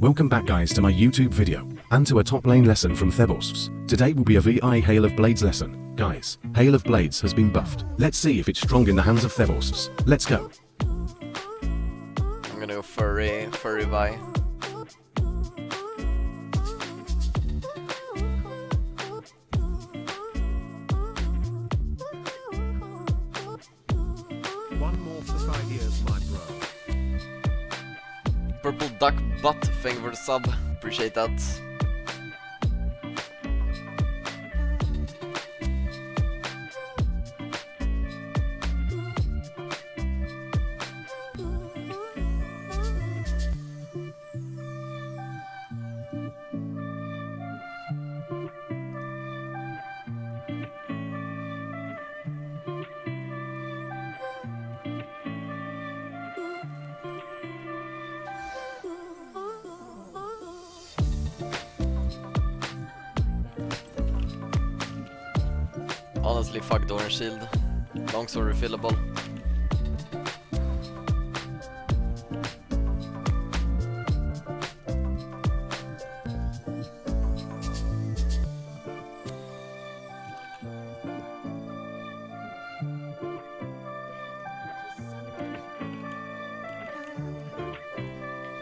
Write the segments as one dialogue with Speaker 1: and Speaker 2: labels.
Speaker 1: Welcome back guys to my YouTube video, and to a top lane lesson from TheBAUSFFS. Today will be a VI Hail of Blades lesson. Guys, Hail of Blades has been buffed. Let's see if it's strong in the hands of TheBAUSFFS. Let's go.
Speaker 2: I'm gonna go furry Vi.
Speaker 3: One more for 5 years, my bro.
Speaker 2: Purple duck butt, thank you for the sub. Appreciate that. Honestly, fuck the orange shield. Longsword refillable.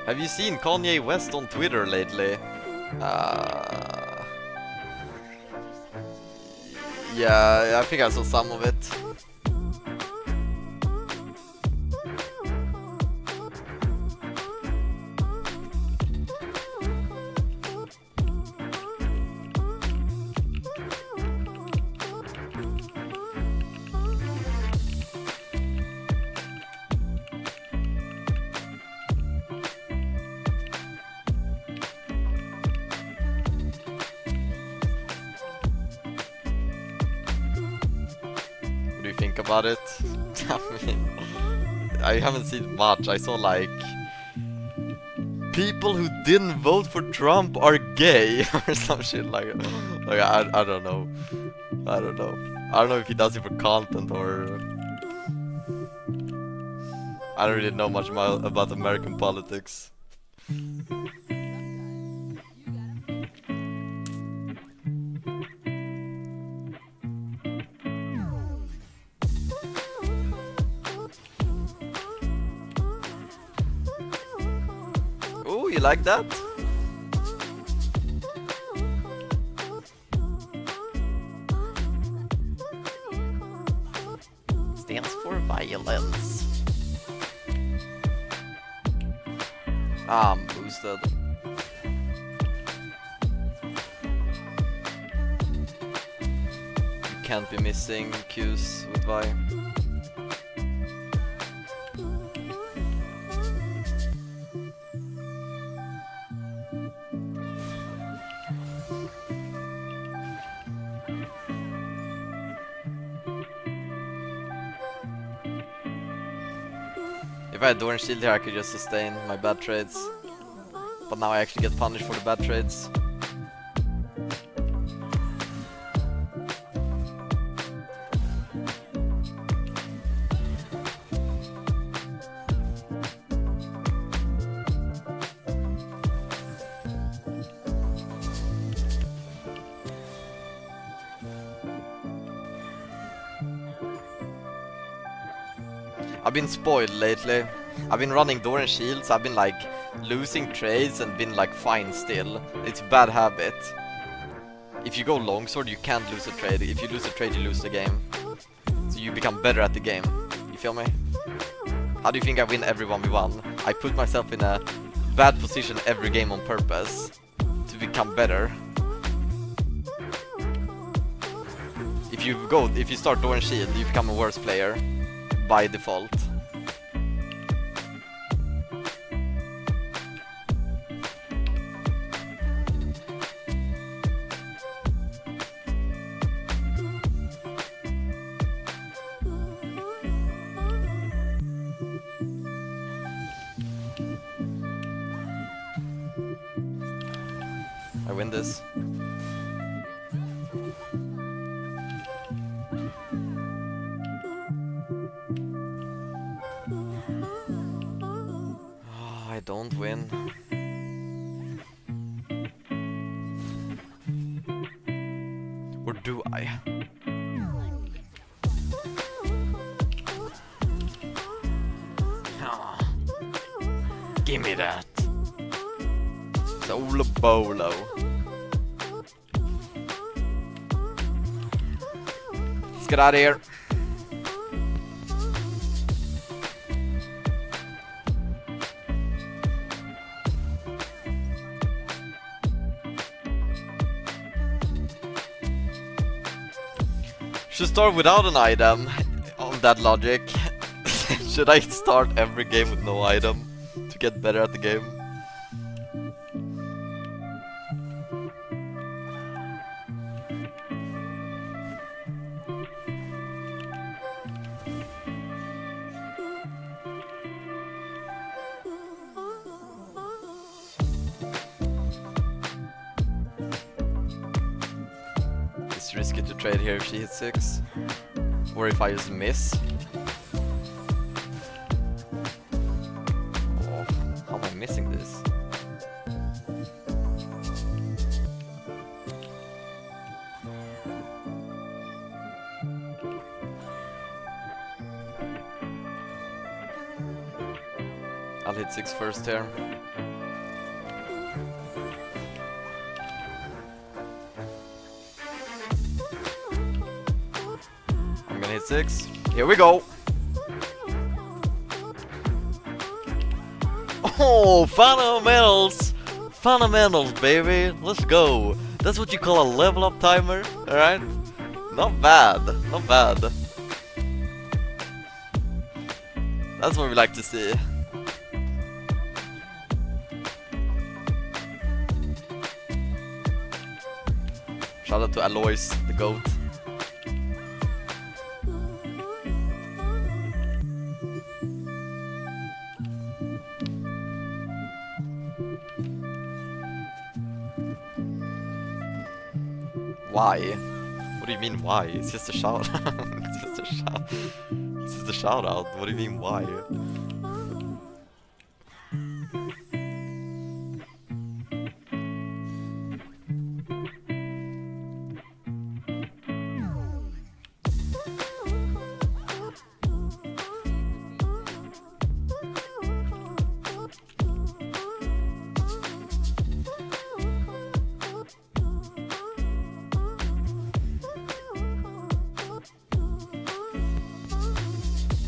Speaker 2: Have you seen Kanye West on Twitter lately? Yeah, I think I saw some of it. Think about it. I mean, I haven't seen much. I saw like people who didn't vote for Trump are gay or some shit like I don't know. I don't know if he does it for content or I don't really know much about American politics. Ooh, you like that? Stands for violence. Ah, I'm boosted. You can't be missing Qs with Vi. If I had Orange Shield here, I could just sustain my bad trades. But now I actually get punished for the bad trades. I've been spoiled lately. I've been running door and shields, I've been like losing trades and been like fine still. It's a bad habit. If you go longsword, you can't lose a trade. If you lose a trade, you lose the game. So you become better at the game. You feel me? How do you think I win every 1v1? I put myself in a bad position every game on purpose to become better. If you start door and shield, you become a worse player by default. I win this. I don't win. do I? Ah, give me that. Solo Bolo. Let's get out of here. Should start without an item, on that logic. Should I start every game with no item to get better at the game? It's risky to trade here if she hits 6. Or if I just miss. Oh, how am I missing this? I'll hit 6 first here. I'm gonna hit 6. Here we go! Oh, fundamentals! Fundamentals, baby! Let's go! That's what you call a level up timer, alright? Not bad, not bad. That's what we like to see. Shout out to Alois, the GOAT. Why? What do you mean why? It's just a shout. It's just a shout. It's just a shout out. What do you mean why?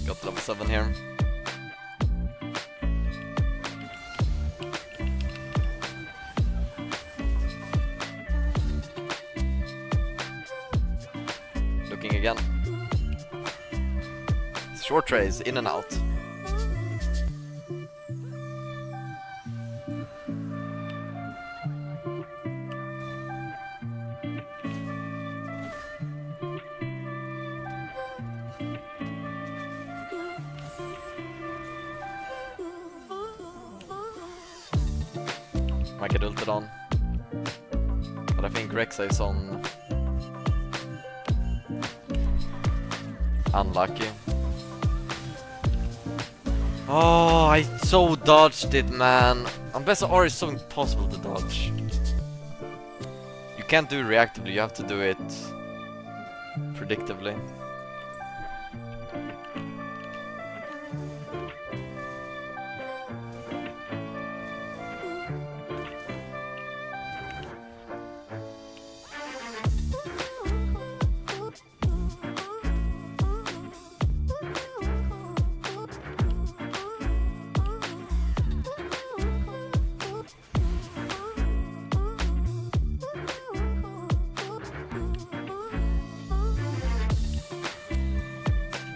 Speaker 2: Got level 7 here. Looking again. Short trays, in and out. Might get ulted on. But I think Rexa is on. Unlucky. Oh, I so dodged it, man. Ambessa R is so impossible to dodge. You can't do it reactively, you have to do it predictively.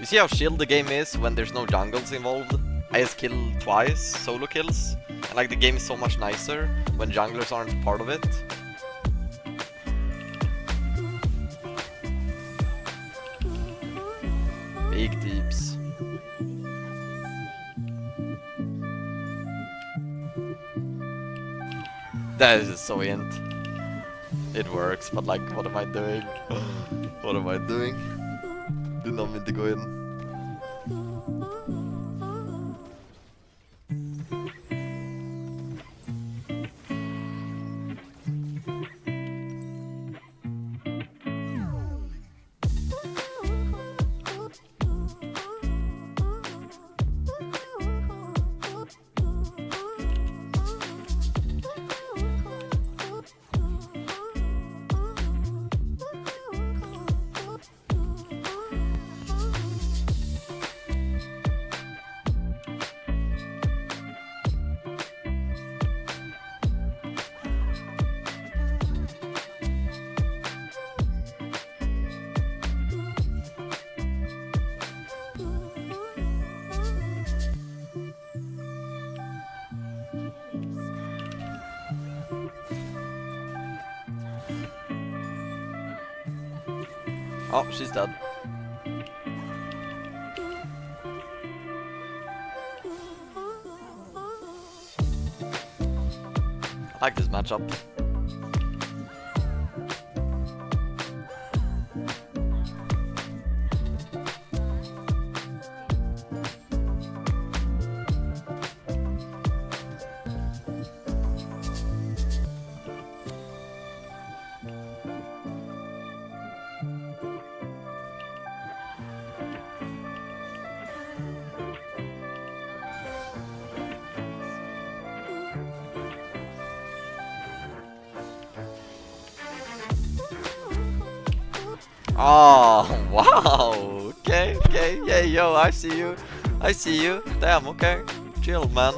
Speaker 2: You see how chill the game is when there's no jungles involved? I just kill twice, solo kills, and like the game is so much nicer when junglers aren't part of it. Big deeps. That is so int. It works, but like, what am I doing? What am I doing? Did not mean to go in. Oh, she's dead. I like this matchup. Oh, wow. Okay, okay. Yeah, yo, I see you. I see you. Damn, okay. Chill, man.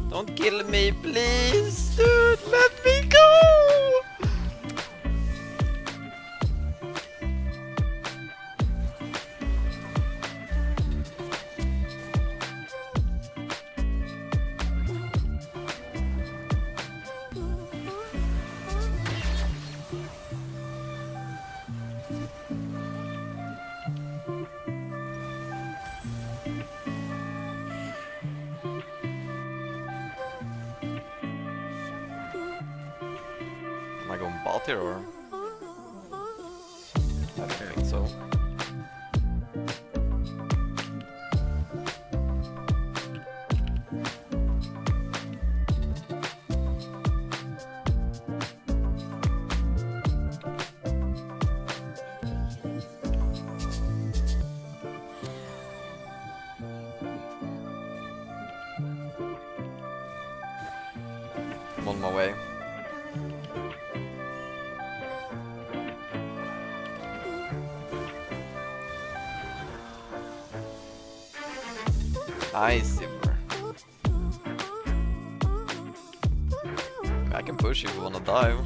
Speaker 2: Don't kill me, please, dude. Let me go. Am I going bot here or? I don't think so. I'm on my way. Nice, Silver. I can push if you wanna dive.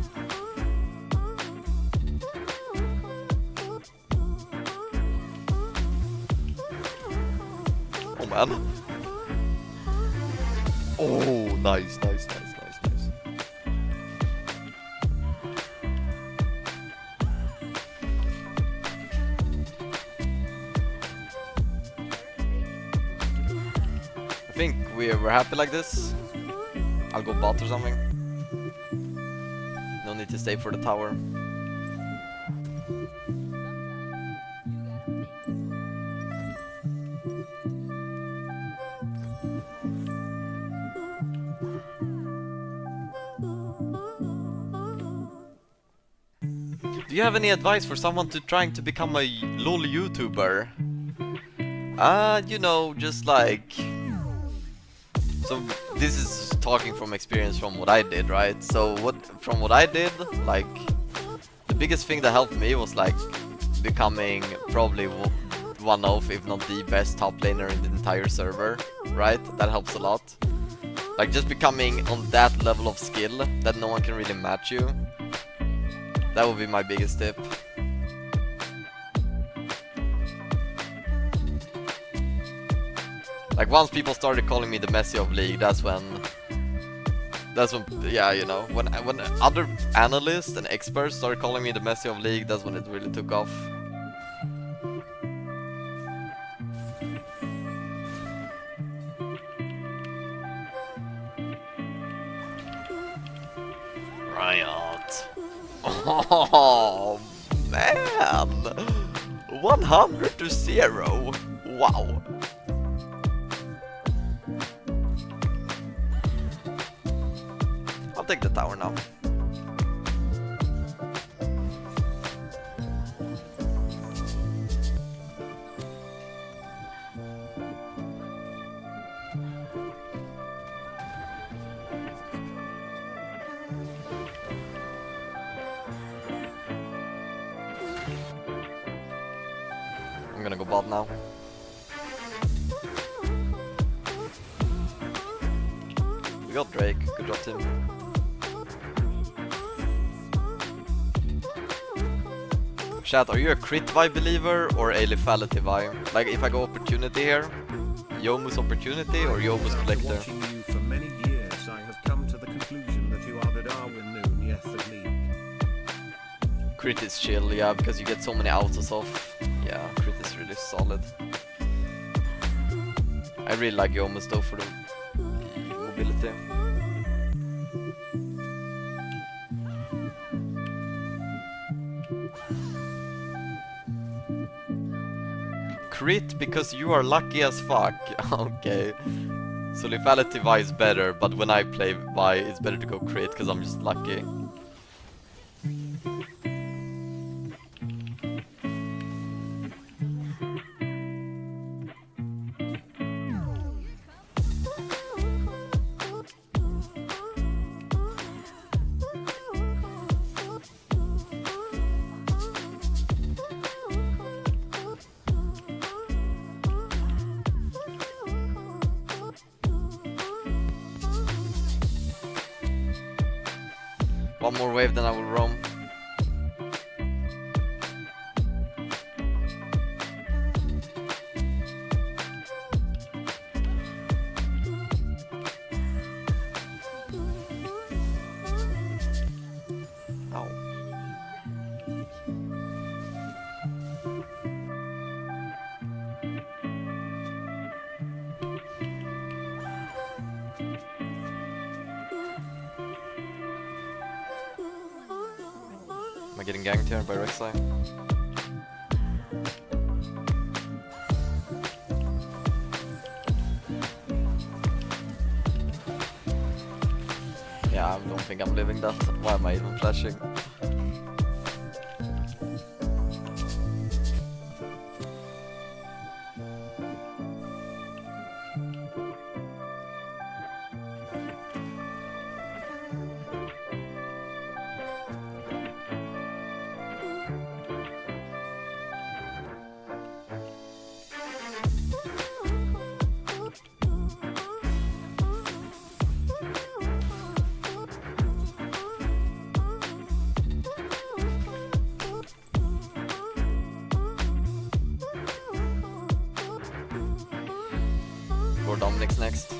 Speaker 2: Oh man. Oh, nice, nice, nice, nice, nice. I think we're happy like this. I'll go bot or something. No need to stay for the tower. Do you have any advice for someone trying to become a LOL YouTuber? You know, just like... So this is talking from experience from what I did, right? So from what I did, like the biggest thing that helped me was like becoming probably one of, if not the best top laner in the entire server, right? That helps a lot. Like just becoming on that level of skill that no one can really match you. That would be my biggest tip. Like once people started calling me the Messi of League, that's when, yeah, you know, when other analysts and experts started calling me the Messi of League, that's when it really took off. Riot. Oh man, 100 to 0. Wow. I'll take the tower now. I'm gonna go bot now. We got Drake, good job team. Chat, are you a crit vibe believer or a lethality vibe? Like if I go opportunity here, Yomu's opportunity or Yomu's
Speaker 3: After
Speaker 2: collector?
Speaker 3: watching you for many years, I have come to the conclusion that you are the Darwin Nunez of League.
Speaker 2: Crit is chill, yeah, because you get so many autos off. Yeah, crit is really solid. I really like Yomu's though for the mobility. Crit because you are lucky as fuck. Okay. So lethality Vi is better, but when I play Vi, it's better to go crit because I'm just lucky. One more wave, then I will roam. Ow. Am I getting ganked here by Rek'Sai? Yeah, I don't think I'm living that. Why am I even flashing? Or Dominic's next.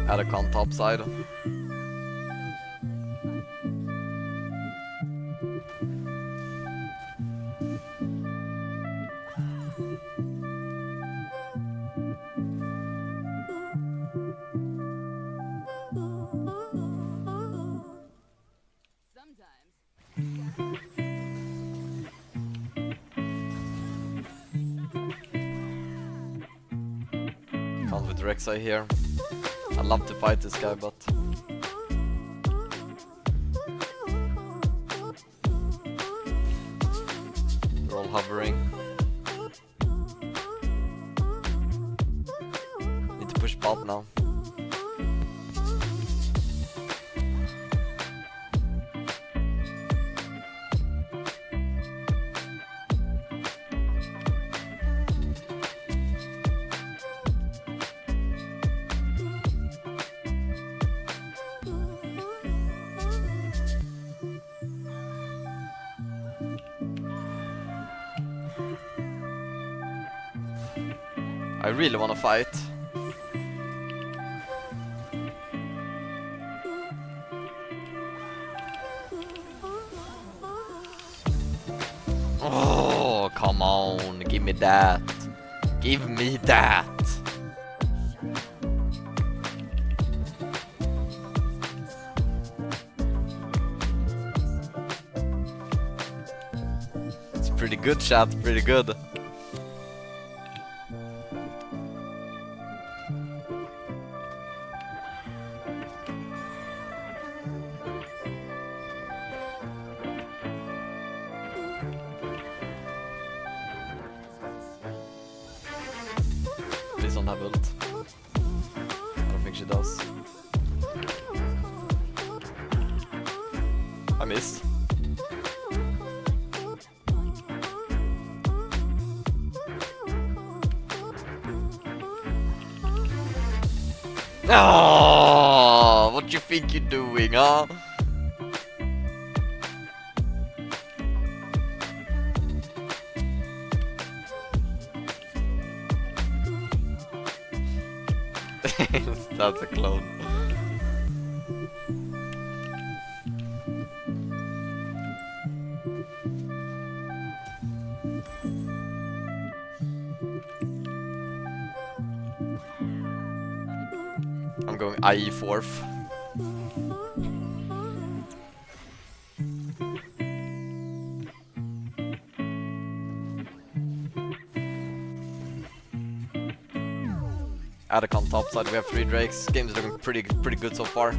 Speaker 2: Atacon top side. Count with Rek'Sai here. I'd love to fight this guy, but they're all hovering. Need to push bot now. I really wanna fight. me that. Give me that. It's pretty good, chat, pretty good. Please don't have ult. I don't think she does. I missed. Oh, what you think you're doing, huh? That's a clone. I'm going IE 4th. Attic on top side, we have 3 Drakes. Game's looking pretty good so far.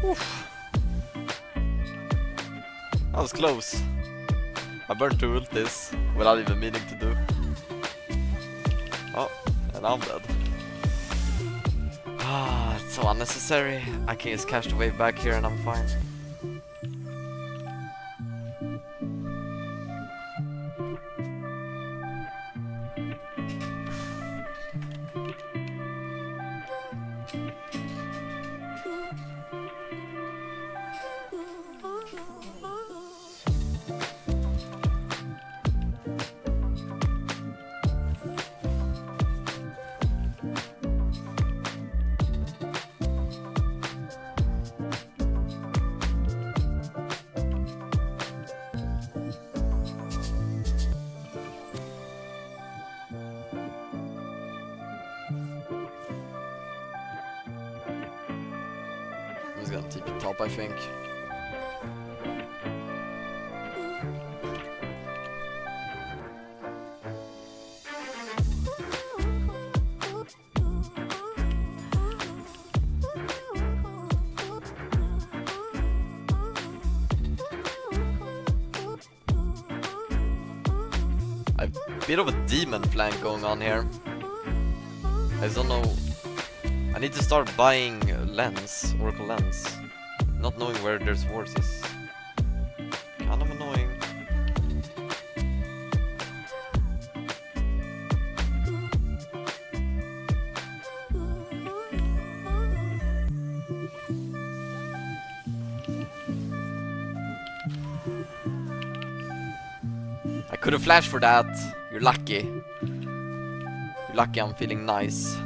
Speaker 2: Oof. That was close. I burned 2 ultis without even meaning to do. Oh, and I'm dead. Ah, it's so unnecessary. I can just catch the wave back here and I'm fine. He's gonna TP top, I think. A bit of a demon flank going on here. I just don't know. I need to start buying lens, Oracle lens. Not knowing where there's wards is kind of annoying. I could have flashed for that. You're lucky. You're lucky I'm feeling nice.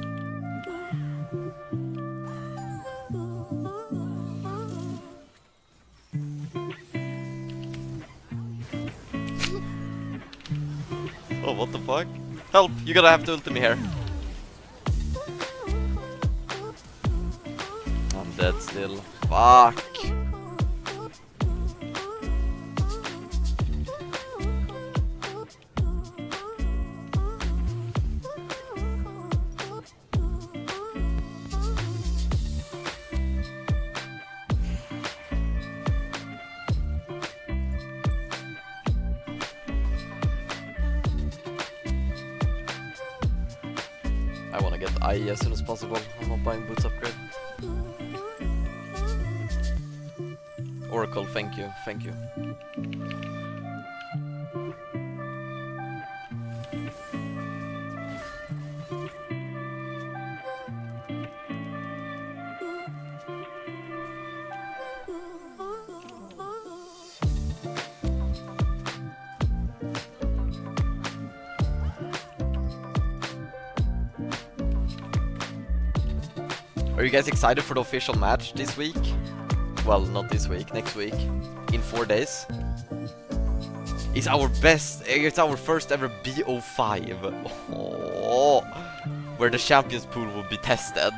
Speaker 2: Oh, what the fuck? Help! You gotta have to ult me here. I'm dead still. Fuck! I wanna get IE as soon as possible. I'm not buying boots upgrade. Oracle, thank you, thank you. Are you guys excited for the official match this week? Well, not this week, next week. In 4 days. It's our first ever BO5. Oh, where the champions pool will be tested.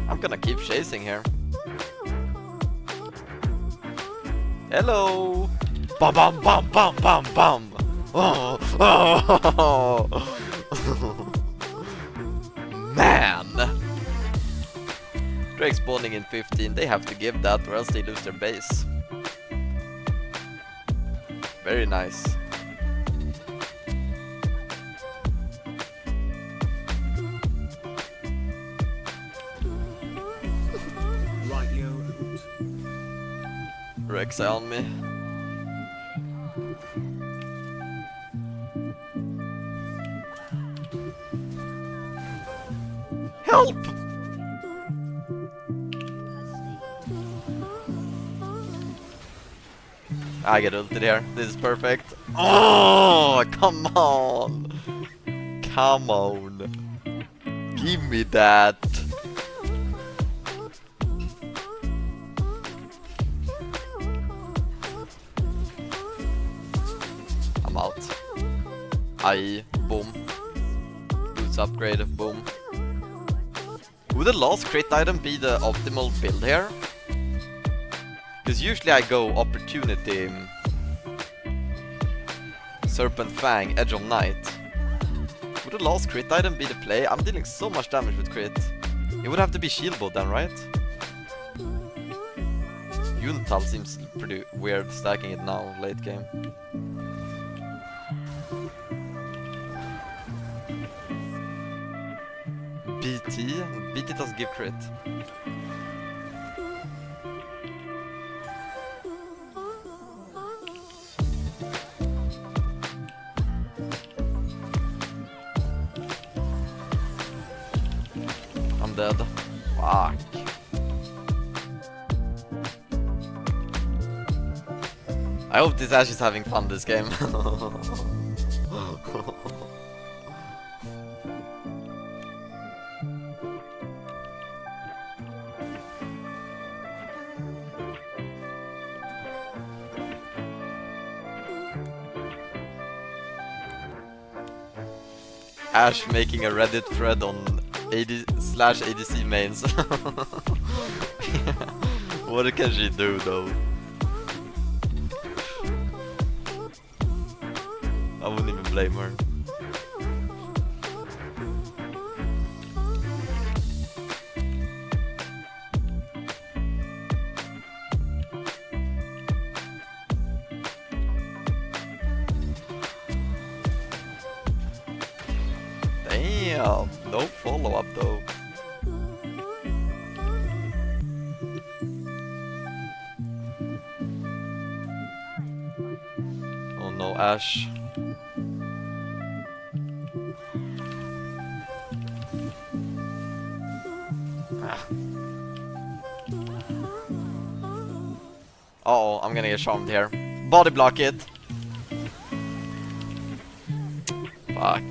Speaker 2: I'm gonna keep chasing here. Hello! Bam bam bam bam bam bam! Oh, oh. Man! Drake spawning in 15, they have to give that or else they lose their base. Very nice.
Speaker 3: Right, yo.
Speaker 2: Rex on me. Help! I get ulted here. This is perfect. Oh, come on! Come on! Give me that! I'm out. IE, boom. Boots upgrade, boom. Would the last crit item be the optimal build here? Because usually I go opportunity, Serpent Fang, Edge of Night. Would the last crit item be the play? I'm dealing so much damage with crit. It would have to be shield bot then, right? Yuntal seems pretty weird stacking it now, late game. BT doesn't give crit. I'm dead. Fuck. I hope this Ash is having fun this game. Ash making a Reddit thread on AD/ADC mains. What can she do though? I wouldn't even blame her. Damn, no follow-up though. Oh no, Ash. Uh-oh, I'm gonna get charmed here. Body block it. Fuck.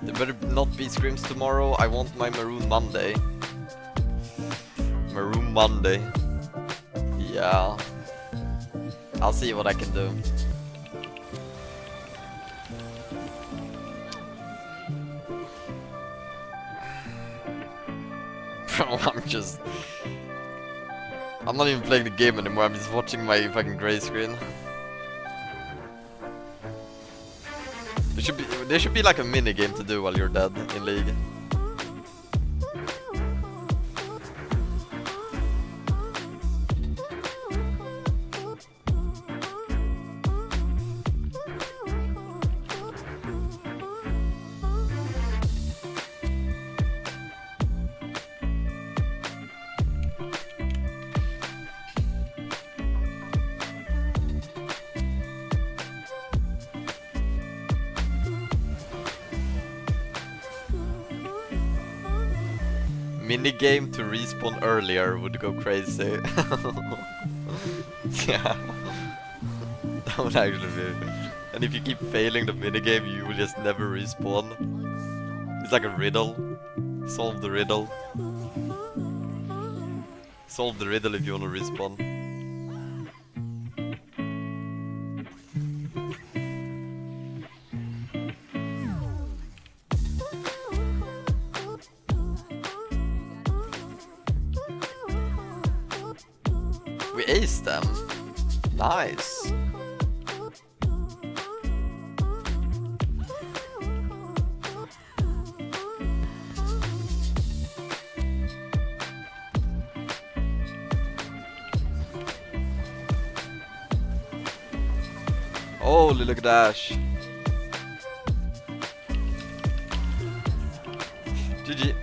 Speaker 2: There better not be scrims tomorrow. I want my Maroon Monday. Monday. Yeah. I'll see what I can do. Bro, I'm not even playing the game anymore, I'm just watching my fucking grey screen. There should be like a mini game to do while you're dead in League. Minigame to respawn earlier would go crazy. Yeah. That would actually be. And if you keep failing the minigame, you will just never respawn. It's like a riddle. Solve the riddle. Solve the riddle if you want to respawn. We aced them. Nice. Holy look at Dash. GG.